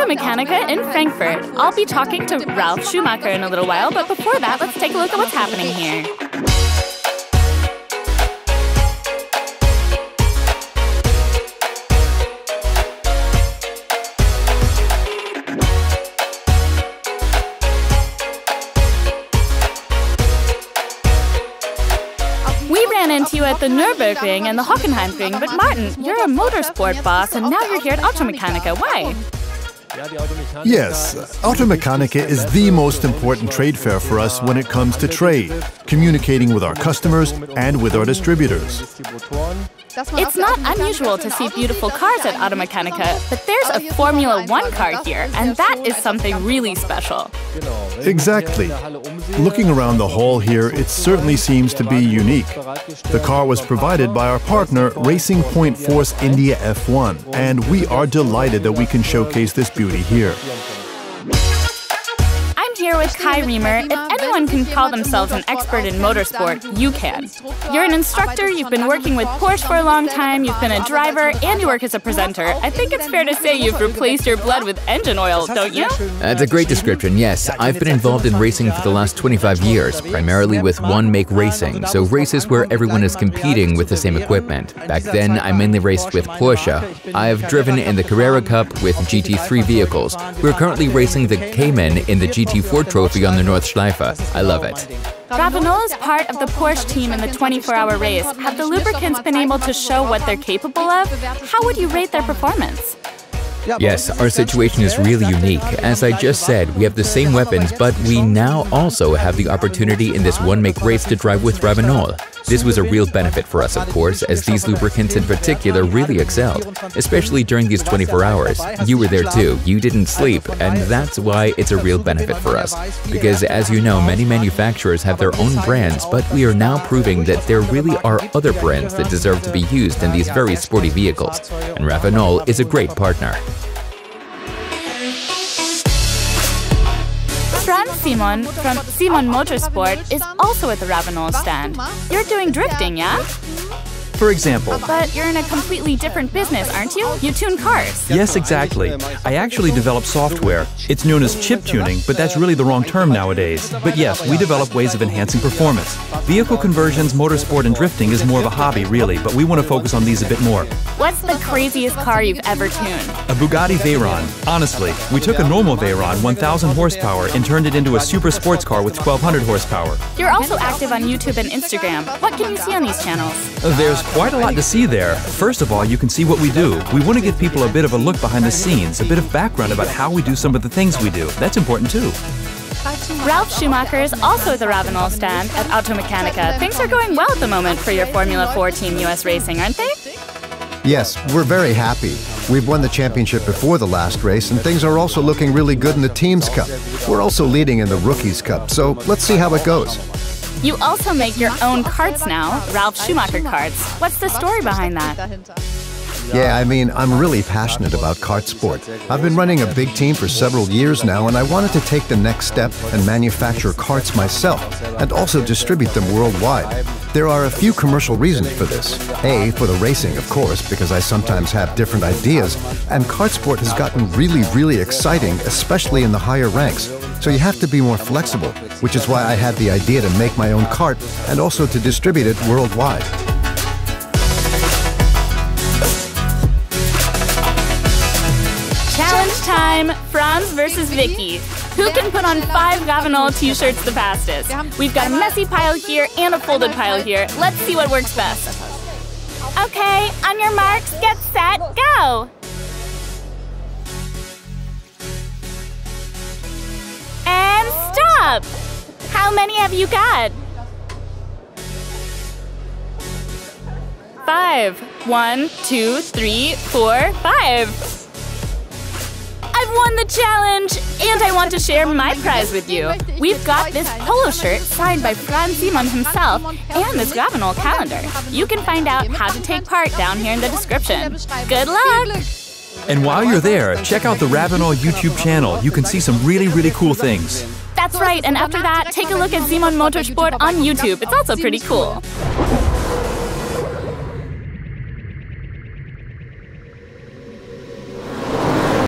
Automechanika in Frankfurt. I'll be talking to Ralf Schumacher in a little while, but before that, let's take a look at what's happening here. We ran into you at the Nürburgring and the Hockenheimring, but Martin, you're a motorsport boss and now you're here at Automechanika. Why? Yes, Automechanika is the most important trade fair for us when it comes to trade, communicating with our customers and with our distributors. It's not unusual to see beautiful cars at Automechanika, but there's a Formula 1 car here, and that is something really special. Exactly. Looking around the hall here, it certainly seems to be unique. The car was provided by our partner, Racing Point Force India F1, and we are delighted that we can showcase this beauty here. I'm here with Kai Riemer. If anyone can call themselves an expert in motorsport, you can. You're an instructor, you've been working with Porsche for a long time, you've been a driver, and you work as a presenter. I think it's fair to say you've replaced your blood with engine oil, don't you? That's a great description, yes. I've been involved in racing for the last 25 years, primarily with one-make racing, so races where everyone is competing with the same equipment. Back then, I mainly raced with Porsche. I've driven in the Carrera Cup with GT3 vehicles. We're currently racing the Cayman in the GT4 trophy on the North Schleife. I love it. RAVENOL is part of the Porsche team in the 24-hour race. Have the lubricants been able to show what they're capable of? How would you rate their performance? Yes, our situation is really unique. As I just said, we have the same weapons, but we now also have the opportunity in this one-make race to drive with RAVENOL. This was a real benefit for us, of course, as these lubricants in particular really excelled, especially during these 24 hours. You were there too, you didn't sleep, and that's why it's a real benefit for us. Because as you know, many manufacturers have their own brands, but we are now proving that there really are other brands that deserve to be used in these very sporty vehicles, and RAVENOL is a great partner. Simon from Simon Motorsport is also at the RAVENOL stand. You're doing drifting, yeah? For example. But you're in a completely different business, aren't you? You tune cars. Yes, exactly. I actually develop software. It's known as chip tuning, but that's really the wrong term nowadays. But yes, we develop ways of enhancing performance. Vehicle conversions, motorsport, and drifting is more of a hobby, really, but we want to focus on these a bit more. What's the craziest car you've ever tuned? A Bugatti Veyron. Honestly, we took a normal Veyron, 1,000 horsepower, and turned it into a super sports car with 1,200 horsepower. You're also active on YouTube and Instagram. What can you see on these channels? There's quite a lot to see there. First of all, you can see what we do. We want to give people a bit of a look behind the scenes, a bit of background about how we do some of the things we do. That's important too. Ralf Schumacher is also at the RAVENOL stand at Automechanika. Things are going well at the moment for your Formula 4 Team US Racing, aren't they? Yes, we're very happy. We've won the championship before the last race, and things are also looking really good in the Teams Cup. We're also leading in the Rookies Cup, so let's see how it goes. You also make your own karts now, Ralf Schumacher karts. What's the story behind that? Yeah, I mean, I'm really passionate about kart sport. I've been running a big team for several years now, and I wanted to take the next step and manufacture karts myself, and also distribute them worldwide. There are a few commercial reasons for this. A, for the racing, of course, because I sometimes have different ideas, and kart sport has gotten really exciting, especially in the higher ranks. So you have to be more flexible, which is why I had the idea to make my own kart and also to distribute it worldwide. Challenge time, Franz versus Vicky. Who can put on 5 RAVENOL t-shirts the fastest? We've got a messy pile here and a folded pile here. Let's see what works best. Okay, on your marks, get set, go! And stop! How many have you got? 5. 1, 2, 3, 4, 5. I've won the challenge! And I want to share my prize with you. We've got this polo shirt signed by Franz Simon himself and this RAVENOL calendar. You can find out how to take part down here in the description. Good luck! And while you're there, check out the RAVENOL YouTube channel. You can see some really cool things. That's right, and after that, take a look at Simon Motorsport on YouTube. It's also pretty cool.